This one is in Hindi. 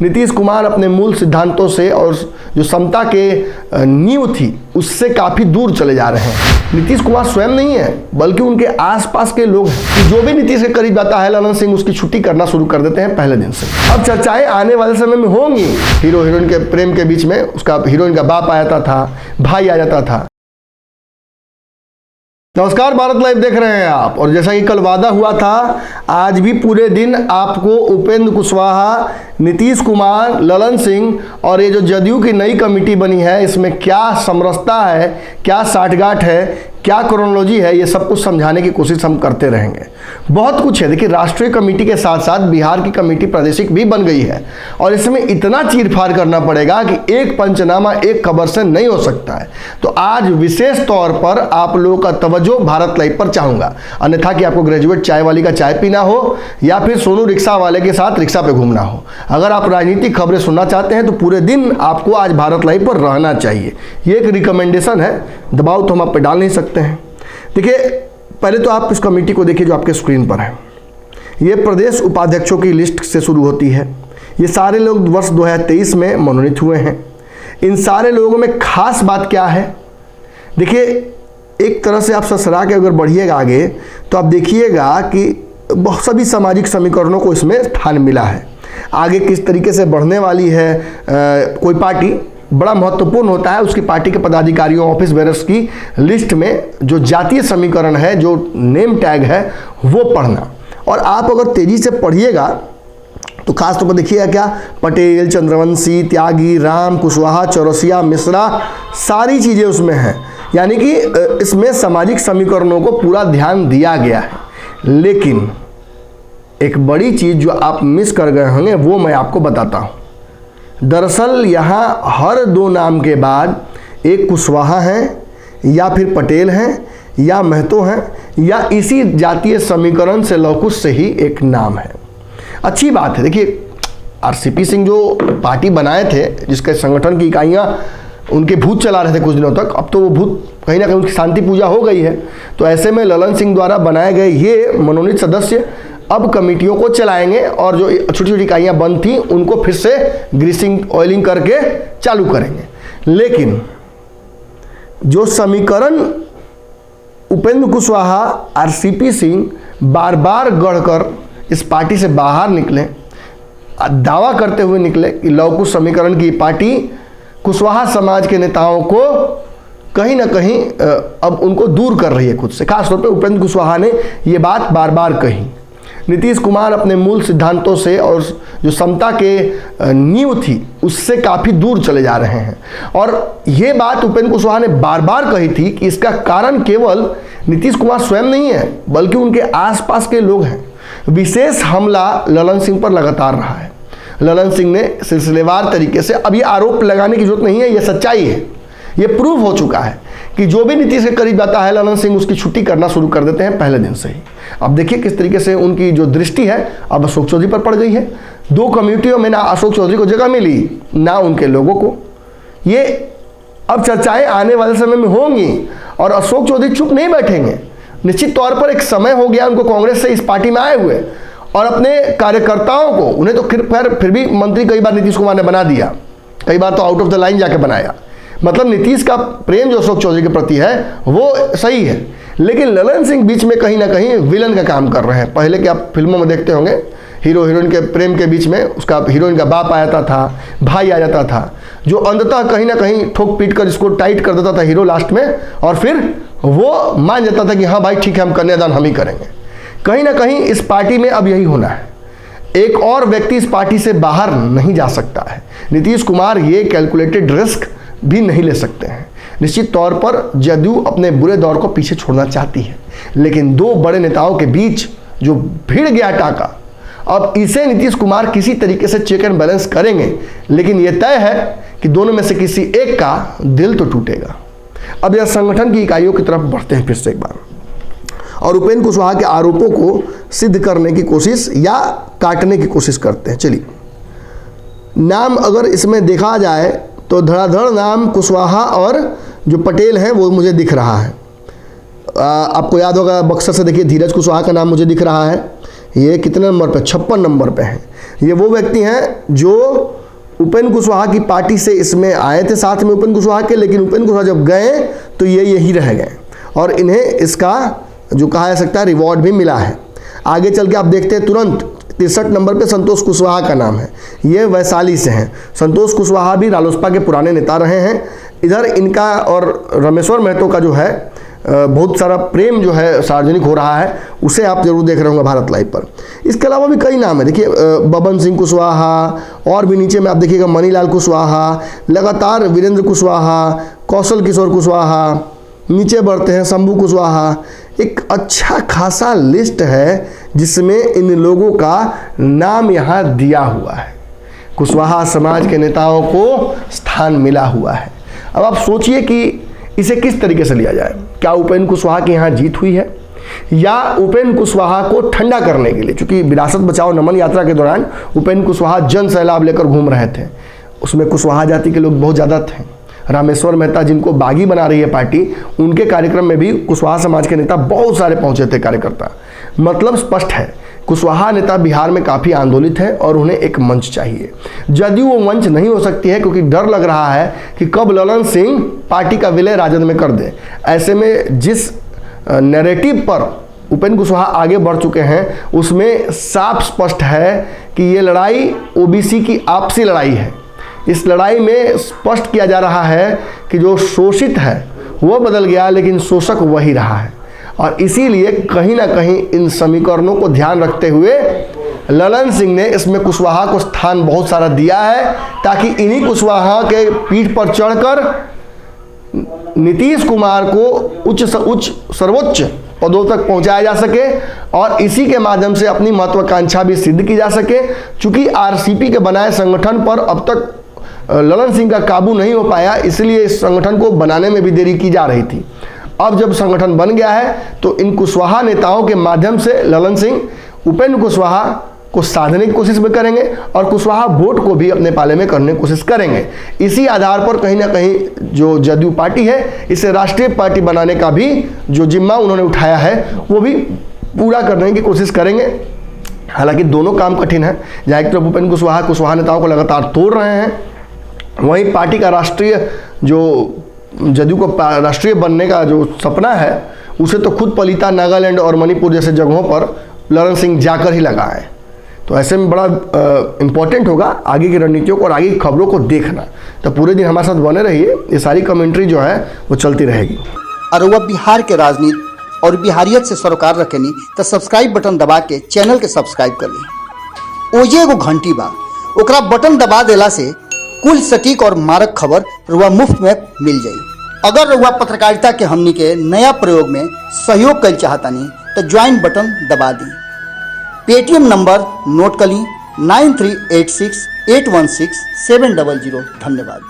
नीतीश कुमार अपने मूल सिद्धांतों से और जो समता के नींव थी उससे काफ़ी दूर चले जा रहे हैं। नीतीश कुमार स्वयं नहीं है बल्कि उनके आसपास के लोग हैं। जो भी नीतीश के करीब जाता है ललन सिंह उसकी छुट्टी करना शुरू कर देते हैं पहले दिन से। अब चर्चाएं आने वाले समय में होंगी। हीरो हीरोइन के प्रेम के बीच में उसका हीरोइन का बाप आ जाता था, भाई आ जाता था। नमस्कार, भारत लाइव देख रहे हैं आप। और जैसा कि कल वादा हुआ था, आज भी पूरे दिन आपको उपेंद्र कुशवाहा, नीतीश कुमार, ललन सिंह और ये जो जदयू की नई कमेटी बनी है इसमें क्या समरसता है, क्या साठगांठ है, क्या क्रोनोलॉजी है, ये सब कुछ समझाने की कोशिश हम करते रहेंगे। बहुत कुछ है। देखिए, राष्ट्रीय कमेटी के साथ साथ बिहार की कमेटी प्रादेशिक भी बन गई है और इसमें इतना चीरफाड़ करना पड़ेगा कि एक पंचनामा एक खबर से नहीं हो सकता है। तो आज विशेष तौर पर आप लोगों का तवज्जो भारत लाइव पर चाहूंगा, अन्यथा कि आपको ग्रेजुएट चाय वाली का चाय पीना हो या फिर सोनू रिक्शा वाले के साथ रिक्शा पे घूमना हो। अगर आप राजनीतिक खबरें सुनना चाहते हैं तो पूरे दिन आपको आज भारत लाइव पर रहना चाहिए। ये एक रिकमेंडेशन है, दबाव तो हम आप पे डाल नहीं सकते हैं। देखिए, पहले तो आप इस कमेटी को देखिए जो आपके स्क्रीन पर है। ये प्रदेश उपाध्यक्षों की लिस्ट से शुरू होती है। ये सारे लोग वर्ष 2023 में मनोनीत हुए हैं। इन सारे लोगों में खास बात क्या है? देखिए, एक तरह से आप ससरा के अगर बढ़िएगा आगे तो आप देखिएगा कि बहुत सभी सामाजिक समीकरणों को इसमें स्थान मिला है। आगे किस तरीके से बढ़ने वाली है कोई पार्टी, बड़ा महत्वपूर्ण होता है उसकी पार्टी के पदाधिकारियों, ऑफिस बेरर्स की लिस्ट में जो जातीय समीकरण है, जो नेम टैग है, वो पढ़ना। और आप अगर तेजी से पढ़िएगा तो खास तौर पर देखिएगा क्या, पटेल, चंद्रवंशी, त्यागी, राम, कुशवाहा, चौरसिया, मिश्रा, सारी चीज़ें उसमें हैं। यानी कि इसमें सामाजिक समीकरणों को पूरा ध्यान दिया गया है। लेकिन एक बड़ी चीज़ जो आप मिस कर गए होंगे वो मैं आपको बताता हूँ। दरअसल यहाँ हर दो नाम के बाद एक कुशवाहा हैं या फिर पटेल हैं या महतो हैं या इसी जातीय समीकरण से लौकुश से ही एक नाम है। अच्छी बात है। देखिए, आरसीपी सिंह जो पार्टी बनाए थे, जिसके संगठन की इकाइयाँ उनके भूत चला रहे थे कुछ दिनों तक, अब तो वो भूत कहीं ना कहीं उनकी शांति पूजा हो गई है। तो ऐसे में ललन सिंह द्वारा बनाए गए ये मनोनीत सदस्य अब कमेटियों को चलाएंगे और जो छोटी छोटी इकाइयाँ बंद थी उनको फिर से ग्रीसिंग ऑयलिंग करके चालू करेंगे। लेकिन जो समीकरण उपेंद्र कुशवाहा, आरसीपी सिंह बार बार गढ़कर इस पार्टी से बाहर निकले, दावा करते हुए निकले कि लवकुश समीकरण की पार्टी कुशवाहा समाज के नेताओं को कहीं ना कहीं अब उनको दूर कर रही है खुद से। खासतौर पे उपेंद्र कुशवाहा ने ये बात बार बार कही। नीतीश कुमार अपने मूल सिद्धांतों से और जो समता के नींव थी उससे काफ़ी दूर चले जा रहे हैं। और ये बात उपेंद्र कुशवाहा ने बार बार कही थी कि इसका कारण केवल नीतीश कुमार स्वयं नहीं है बल्कि उनके आसपास के लोग हैं। विशेष हमला ललन सिंह पर लगातार रहा है। ललन सिंह ने सिलसिलेवार तरीके से, अब ये आरोप लगाने की जरूरत नहीं है, ये सच्चाई है, ये प्रूव हो चुका है कि जो भी नीतीश के करीब जाता है ललन सिंह उसकी छुट्टी करना शुरू कर देते हैं पहले दिन से ही। अब देखिए किस तरीके से उनकी जो दृष्टि है अब अशोक चौधरी पर पड़ गई है। दो कम्युनिटियों में ना अशोक चौधरी को जगह मिली ना उनके लोगों को। ये अब चर्चाएं आने वाले समय में होंगी और अशोक चौधरी चुप नहीं बैठेंगे। निश्चित तौर पर एक समय हो गया उनको कांग्रेस से इस पार्टी में आए हुए और अपने कार्यकर्ताओं को, उन्हें तो फिर भी मंत्री कई बार नीतीश कुमार ने बना दिया, कई बार तो आउट ऑफ द लाइन जाके बनाया। मतलब नीतीश का प्रेम जो अशोक चौधरी के प्रति है वो सही है, लेकिन ललन सिंह बीच में कहीं ना कहीं विलन का काम कर रहे हैं। पहले के आप फिल्मों में देखते होंगे, हीरो हीरोइन के प्रेम के बीच में उसका हीरोइन का बाप आ जाता था, भाई आ जाता था, जो अंततः कहीं ना कहीं ठोक पीट कर इसको टाइट कर देता था हीरो लास्ट में, और फिर वो मान जाता था कि हाँ भाई ठीक है, हम कन्यादान हम ही करेंगे। कहीं ना कहीं इस पार्टी में अब यही होना है। एक और व्यक्ति इस पार्टी से बाहर नहीं जा सकता है। नीतीश कुमार ये कैलकुलेटेड रिस्क भी नहीं ले सकते हैं। निश्चित तौर पर जदयू अपने बुरे दौर को पीछे छोड़ना चाहती है, लेकिन दो बड़े नेताओं के बीच जो भिड़ गया टाका, अब इसे नीतीश कुमार किसी तरीके से चेक एंड बैलेंस करेंगे। लेकिन यह तय है कि दोनों में से किसी एक का दिल तो टूटेगा। अब यह संगठन की इकाइयों की तरफ बढ़ते हैं फिर से एक बार और उपेंद्र कुशवाहा के आरोपों को सिद्ध करने की कोशिश या काटने की कोशिश करते हैं। चलिए, नाम अगर इसमें देखा जाए तो धड़ाधड़ नाम कुशवाहा और जो पटेल हैं वो मुझे दिख रहा है। आपको याद होगा बक्सर से देखिए धीरज कुशवाहा का नाम मुझे दिख रहा है। ये कितने नंबर पे, 56 नंबर पे हैं। ये वो व्यक्ति हैं जो उपेंद्र कुशवाहा की पार्टी से इसमें आए थे साथ में उपेंद्र कुशवाहा के, लेकिन उपेंद्र कुशवाहा जब गए तो ये यही रह गए और इन्हें इसका जो कहा जा सकता है रिवॉर्ड भी मिला है। आगे चल के आप देखते हैं तुरंत 63 नंबर पे संतोष कुशवाहा का नाम है। ये वैशाली से हैं। संतोष कुशवाहा भी रालोसपा के पुराने नेता रहे हैं। इधर इनका और रामेश्वर महतो का जो है बहुत सारा प्रेम जो है सार्वजनिक हो रहा है, उसे आप जरूर देख रहे होंगे भारत लाइव पर। इसके अलावा भी कई नाम है, देखिए बबन सिंह कुशवाहा, और भी नीचे में आप देखिएगा मनीलाल कुशवाहा, लगातार वीरेंद्र कुशवाहा, कौशल किशोर कुशवाहा, नीचे बढ़ते हैं शंभू कुशवाहा। एक अच्छा खासा लिस्ट है जिसमें इन लोगों का नाम यहाँ दिया हुआ है। कुशवाहा समाज के नेताओं को स्थान मिला हुआ है। अब आप सोचिए कि इसे किस तरीके से लिया जाए। क्या उपेंद्र कुशवाहा की यहाँ जीत हुई है, या उपेंद्र कुशवाहा को ठंडा करने के लिए, क्योंकि विरासत बचाओ नमन यात्रा के दौरान उपेंद्र कुशवाहा जन सैलाब लेकर घूम रहे थे, उसमें कुशवाहा जाति के लोग बहुत ज़्यादा थे। रामेश्वर मेहता जिनको बागी बना रही है पार्टी, उनके कार्यक्रम में भी कुशवाहा समाज के नेता बहुत सारे पहुंचे थे कार्यकर्ता। मतलब स्पष्ट है कुशवाहा नेता बिहार में काफ़ी आंदोलित है और उन्हें एक मंच चाहिए। जदयू वो मंच नहीं हो सकती है क्योंकि डर लग रहा है कि कब ललन सिंह पार्टी का विलय राजद में कर दे। ऐसे में जिस नैरेटिव पर उपेंद्र कुशवाहा आगे बढ़ चुके हैं उसमें साफ स्पष्ट है कि ये लड़ाई ओबीसी की आपसी लड़ाई है। इस लड़ाई में स्पष्ट किया जा रहा है कि जो शोषित है वो बदल गया लेकिन शोषक वही रहा है, और इसीलिए कहीं ना कहीं इन समीकरणों को ध्यान रखते हुए ललन सिंह ने इसमें कुशवाहा को स्थान बहुत सारा दिया है, ताकि इन्हीं कुशवाहा के पीठ पर चढ़कर नीतीश कुमार को उच्च सर्वोच्च पदों तक पहुंचाया जा सके और इसी के माध्यम से अपनी महत्वाकांक्षा भी सिद्ध की जा सके। चूंकि आरसीपी के बनाए संगठन पर अब तक ललन सिंह का काबू नहीं हो पाया, इसलिए इस संगठन को बनाने में भी देरी की जा रही थी। अब जब संगठन बन गया है तो इन कुशवाहा नेताओं के माध्यम से ललन सिंह उपेंद्र कुशवाहा को साधने की कोशिश भी करेंगे और कुशवाहा वोट को भी अपने पाले में करने की कोशिश करेंगे। इसी आधार पर कहीं ना कहीं जो जदयू पार्टी है इसे राष्ट्रीय पार्टी बनाने का भी जो जिम्मा उन्होंने उठाया है वो भी पूरा करने की कोशिश करेंगे। हालांकि दोनों काम कठिन है। जहाँ एक तरफ उपेंद्र कुशवाहा नेताओं को लगातार तोड़ रहे हैं, वहीं पार्टी का राष्ट्रीय जो जदयू को राष्ट्रीय बनने का जो सपना है उसे तो खुद पलीता, नागालैंड और मणिपुर जैसे जगहों पर ललन सिंह जाकर ही लगा है। तो ऐसे में बड़ा इम्पोर्टेंट होगा आगे की रणनीतियों को और आगे की खबरों को देखना। तो पूरे दिन हमारे साथ बने रहिए, ये सारी कमेंट्री जो है वो चलती रहेगी। और वह बिहार के राजनीति और बिहारियत से सरोकार रखेनी तो सब्सक्राइब बटन दबा के चैनल के सब्सक्राइब कर ली। ओजे एगो घंटी बा, ओकरा बटन दबा देला से कुल सटीक और मारक खबर रुआ मुफ्त में मिल जाई। अगर रुआ पत्रकारिता के हमनी के नया प्रयोग में सहयोग कर चाहतानी तो ज्वाइन बटन दबा दी। पेटीएम नंबर नोट कर ली 9386816700। धन्यवाद।